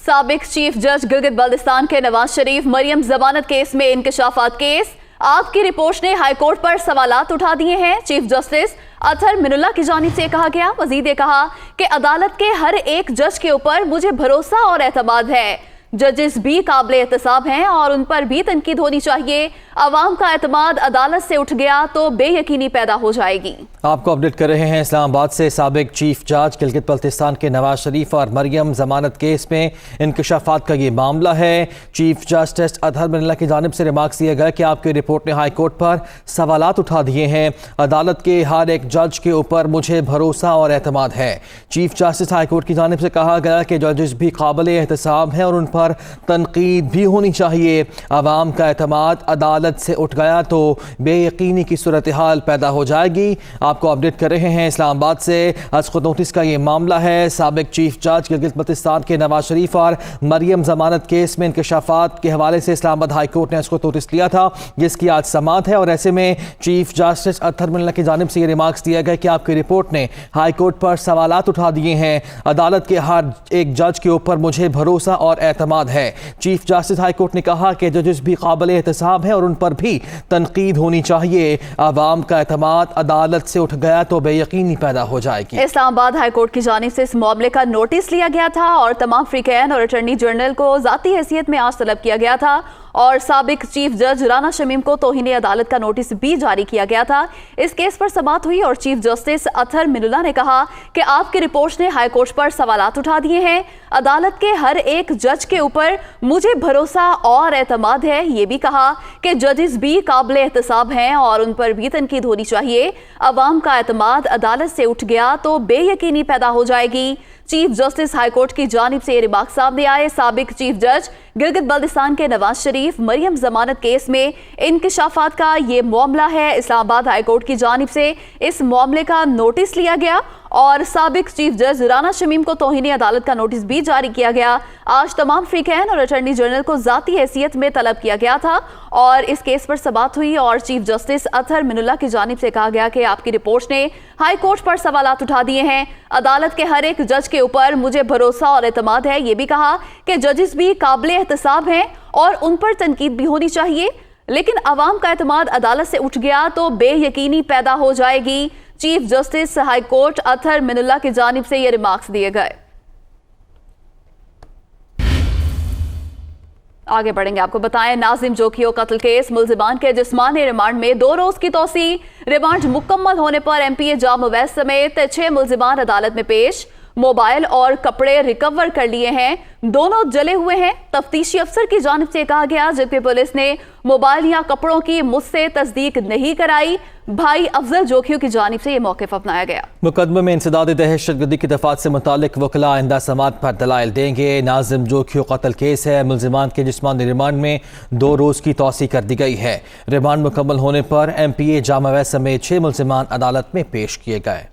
سابق چیف جج گلگت بلتستان کے نواز شریف مریم ضمانت کیس میں انکشافات کیس آپ کی رپورٹ نے ہائی کورٹ پر سوالات اٹھا دیے ہیں۔ چیف جسٹس اطہر من اللہ کی جانب سے کہا گیا، مزید یہ کہا کہ عدالت کے ہر ایک جج کے اوپر مجھے بھروسہ اور اعتماد ہے۔ ججز بھی قابل احتساب ہیں اور ان پر بھی تنقید ہونی چاہیے۔ عوام کا اعتماد عدالت سے اٹھ گیا تو بے یقینی پیدا ہو جائے گی۔ آپ کو اپڈیٹ کر رہے ہیں اسلام آباد سے۔ سابق چیف جج گلگت بلتستان کے نواز شریف اور مریم ضمانت کیس میں انکشافات کا یہ معاملہ ہے۔ چیف جسٹس اطہر من اللہ کی جانب سے ریمارکس دیا گیا کہ آپ کی رپورٹ نے ہائی کورٹ پر سوالات اٹھا دیے ہیں۔ عدالت کے ہر ایک جج کے اوپر مجھے بھروسہ اور اعتماد ہے۔ چیف جسٹس ہائی کورٹ کی جانب سے کہا گیا کہ ججز بھی قابل احتساب ہیں اور ان پر تنقید بھی ہونی چاہیے۔ عوام کا اعتماد عدالت سے اٹھ گیا تو بے یقینی کی صورتحال پیدا ہو جائے گی۔ آپ کو اپڈیٹ کر رہے ہیں اسلام آباد سے۔ از خود نوٹس کا یہ معاملہ ہے۔ سابق چیف جج گلگت بلتستان کے نواز شریف اور مریم ضمانت کیس میں انکشافات کے حوالے سے اسلام آباد ہائی کورٹ نے اس کو نوٹس لیا تھا، جس کی آج سماعت ہے، اور ایسے میں چیف جسٹس اطہر من اللہ کی جانب سے یہ ریمارکس دیا گیا کہ آپ کی رپورٹ نے ہائی کورٹ پر سوالات اٹھا دیے ہیں۔ عدالت کے ہر ایک جج کے اوپر مجھے بھروسہ اور اعتماد ہے۔ چیف جسٹس ہائی کورٹ نے کہا کہ ججز بھی قابل احتساب ہیں اور ان پر بھی تنقید ہونی چاہیے۔ عوام کا اعتماد عدالت سے اٹھ گیا تو بے یقینی پیدا ہو جائے گی۔ اسلام آباد ہائی کورٹ کی جانب سے اس معاملے کا نوٹس لیا گیا تھا اور تمام فریقین اور اٹارنی جنرل کو ذاتی حیثیت میں آج طلب کیا گیا تھا، اور سابق چیف جج رانا شمیم کو توہین عدالت کا نوٹس بھی جاری کیا گیا تھا۔ اس کیس پر سماعت ہوئی اور چیف جسٹس اطہر من اللہ نے کہا کہ آپ کی رپورٹ نے ہائی کورٹ پر سوالات اٹھا دیے ہیں۔ عدالت کے ہر ایک جج کے اوپر مجھے بھروسہ اور اعتماد ہے۔ یہ بھی کہا کہ ججز بھی قابل احتساب ہیں اور ان پر بھی تنقید ہونی چاہیے۔ عوام کا اعتماد عدالت سے اٹھ گیا تو بے یقینی پیدا ہو جائے گی۔ چیف جسٹس ہائی کورٹ کی جانب سے یہ ریمارک سامنے آئے۔ سابق چیف جج گلگت بلتستان کے نواز شریف مریم ضمانت کیس میں انکشافات کا یہ معاملہ ہے۔ اسلام آباد ہائی کورٹ کی جانب سے اس معاملے کا نوٹس لیا گیا اور سابق چیف جج رانا شمیم کو توہین عدالت کا نوٹس بھی جاری کیا گیا۔ آج تمام فریقین اور اٹارنی جنرل کو ذاتی حیثیت میں طلب کیا گیا تھا اور اس کیس پر سماعت ہوئی اور چیف جسٹس اطہر من اللہ کی جانب سے کہا گیا کہ آپ کی رپورٹ نے ہائی کورٹ پر سوالات اٹھا دیے ہیں۔ عدالت کے ہر ایک جج کے اوپر مجھے بھروسہ اور اعتماد ہے۔ یہ بھی کہا کہ ججز بھی قابل احتساب ہیں اور ان پر تنقید بھی ہونی چاہیے، لیکن عوام کا اعتماد عدالت سے اٹھ گیا تو بے یقینی پیدا ہو جائے گی۔ چیف جسٹس ہائی کورٹ اطہر من اللہ کی جانب سے یہ ریمارکس دیے گئے۔ آگے بڑھیں گے، آپ کو بتائیں ناظم جوکھیو قتل کیس ملزمان کے جسمانی ریمانڈ میں 2 روز کی توسیع۔ ریمانڈ مکمل ہونے پر ایم پی اے جام اویس سمیت 6 ملزمان عدالت میں پیش۔ موبائل اور کپڑے ریکور کر لیے ہیں، دونوں جلے ہوئے ہیں۔ تفتیشی افسر کی جانب سے کہا گیا جبکہ پولیس نے موبائل یا کپڑوں کی مجھ سے تصدیق نہیں کرائی۔ بھائی افضل جوکھیو کی جانب سے یہ موقف اپنایا گیا۔ مقدمے میں انسداد دہشت گردی کی دفعات سے متعلق وکلاء آئندہ سماعت پر دلائل دیں گے۔ ناظم جوکھیو قتل کیس ہے، ملزمان کے جسمانی ریمانڈ میں 2 روز کی توسیع کر دی گئی ہے۔ ریمانڈ مکمل ہونے پر ایم پی اے جام اویس سمیت 6 ملزمان عدالت میں پیش کیے گئے۔